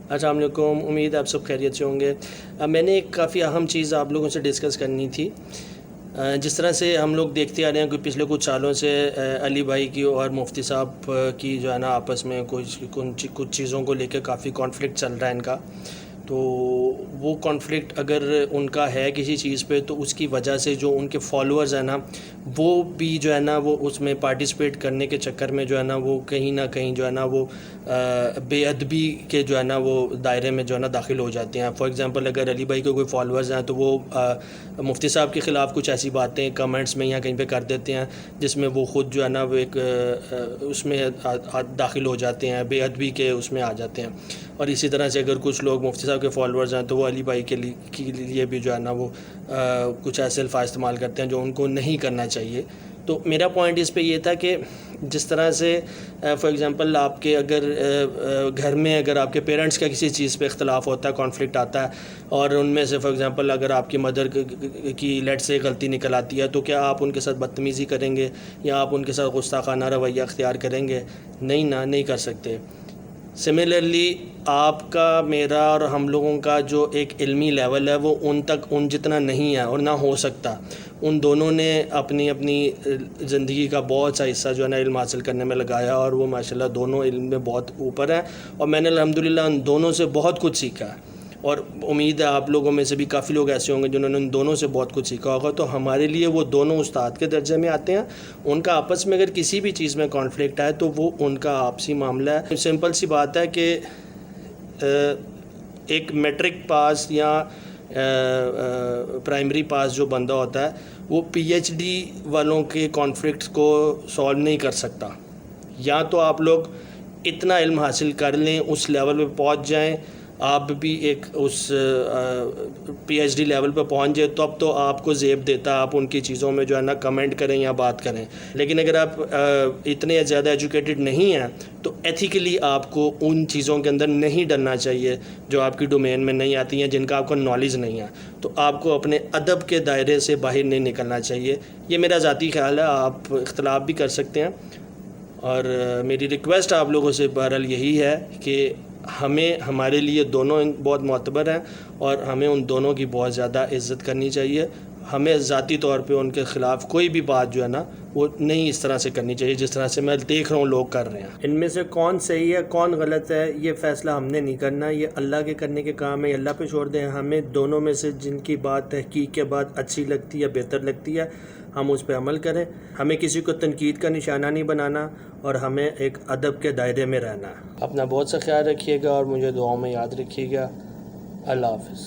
السلام علیکم، امید آپ سب خیریت سے ہوں گے۔ میں نے ایک کافی اہم چیز آپ لوگوں سے ڈسکس کرنی تھی۔ جس طرح سے ہم لوگ دیکھتے آ رہے ہیں کہ پچھلے کچھ سالوں سے علی بھائی کی اور مفتی صاحب کی جو ہے نا آپس میں کچھ چیزوں کو لے کے کافی کانفلکٹ چل رہا ہے ان کا۔ تو وہ کانفلکٹ اگر ان کا ہے کسی چیز پہ تو اس کی وجہ سے جو ان کے فالوورز ہیں نا وہ بھی جو ہے نا وہ اس میں پارٹیسپیٹ کرنے کے چکر میں جو ہے نا وہ کہیں نہ کہیں جو ہے نا وہ بے ادبی کے جو ہے نا وہ دائرے میں جو ہے نا داخل ہو جاتے ہیں۔ فار ایگزامپل اگر علی بھائی کے کوئی فالوورز ہیں تو وہ مفتی صاحب کے خلاف کچھ ایسی باتیں کمنٹس میں یا کہیں پہ کر دیتے ہیں جس میں وہ خود جو ہے نا وہ ایک اس میں داخل ہو جاتے ہیں، بے ادبی کے اس میں آ جاتے ہیں۔ اور اسی طرح سے اگر کچھ لوگ مفتی صاحب کے فالوورز ہیں تو وہ علی بھائی کے لیے بھی جو ہے نا وہ کچھ ایسے الفاظ استعمال کرتے ہیں جو ان کو نہیں کرنا چاہیے۔ تو میرا پوائنٹ اس پہ یہ تھا کہ جس طرح سے فار ایگزامپل آپ کے اگر گھر میں اگر آپ کے پیرنٹس کا کسی چیز پہ اختلاف ہوتا ہے، کانفلکٹ آتا ہے، اور ان میں سے فار ایگزامپل اگر آپ کی مدر کی لیٹ سے غلطی نکل آتی ہے تو کیا آپ ان کے ساتھ بدتمیزی کریں گے یا آپ ان کے ساتھ گستاخانہ رویہ اختیار کریں گے؟ نہیں کر سکتے۔ سملرلی آپ کا، میرا اور ہم لوگوں کا جو ایک علمی لیول ہے وہ ان جتنا نہیں ہے اور نہ ہو سکتا۔ ان دونوں نے اپنی زندگی کا بہت سا حصہ جو ہے نا علم حاصل کرنے میں لگایا اور وہ ماشاءاللہ دونوں علم میں بہت اوپر ہیں، اور میں نے الحمدللہ ان دونوں سے بہت کچھ سیکھا ہے، اور امید ہے آپ لوگوں میں سے بھی کافی لوگ ایسے ہوں گے جنہوں نے ان دونوں سے بہت کچھ سیکھا ہوگا۔ تو ہمارے لیے وہ دونوں استاد کے درجے میں آتے ہیں۔ ان کا آپس میں اگر کسی بھی چیز میں کانفلکٹ آئے تو وہ ان کا آپسی معاملہ ہے۔ سمپل سی بات ہے کہ ایک میٹرک پاس یا پرائمری پاس جو بندہ ہوتا ہے وہ پی ایچ ڈی والوں کے کانفلکٹس کو سولو نہیں کر سکتا۔ یا تو آپ لوگ اتنا علم حاصل کر لیں، اس لیول پہ پہنچ جائیں، آپ بھی ایک اس پی ایچ ڈی لیول پہ پہنچ جائے تو اب تو آپ کو زیب دیتا ہے آپ ان کی چیزوں میں جو ہے نا کمنٹ کریں یا بات کریں۔ لیکن اگر آپ اتنے زیادہ ایجوکیٹڈ نہیں ہیں تو ایتھیکلی آپ کو ان چیزوں کے اندر نہیں ڈرنا چاہیے جو آپ کی ڈومین میں نہیں آتی ہیں، جن کا آپ کو نالج نہیں ہے۔ تو آپ کو اپنے ادب کے دائرے سے باہر نہیں نکلنا چاہیے۔ یہ میرا ذاتی خیال ہے، آپ اختلاف بھی کر سکتے ہیں، اور میری ریکویسٹ آپ لوگوں سے بہرحال یہی ہے کہ ہمارے لیے دونوں بہت معتبر ہیں اور ہمیں ان دونوں کی بہت زیادہ عزت کرنی چاہیے۔ ہمیں ذاتی طور پہ ان کے خلاف کوئی بھی بات جو ہے نا وہ نہیں اس طرح سے کرنی چاہیے جس طرح سے میں دیکھ رہا ہوں لوگ کر رہے ہیں۔ ان میں سے کون صحیح ہے کون غلط ہے یہ فیصلہ ہم نے نہیں کرنا، یہ اللہ کے کرنے کے کام ہے، اللہ پہ چھوڑ دیں۔ ہمیں دونوں میں سے جن کی بات تحقیق کے بعد اچھی لگتی ہے، بہتر لگتی ہے، ہم اس پہ عمل کریں۔ ہمیں کسی کو تنقید کا نشانہ نہیں بنانا اور ہمیں ایک ادب کے دائرے میں رہنا ہے۔ اپنا بہت سا خیال رکھیے گا اور مجھے دعاؤں میں یاد رکھیے گا۔ اللہ حافظ۔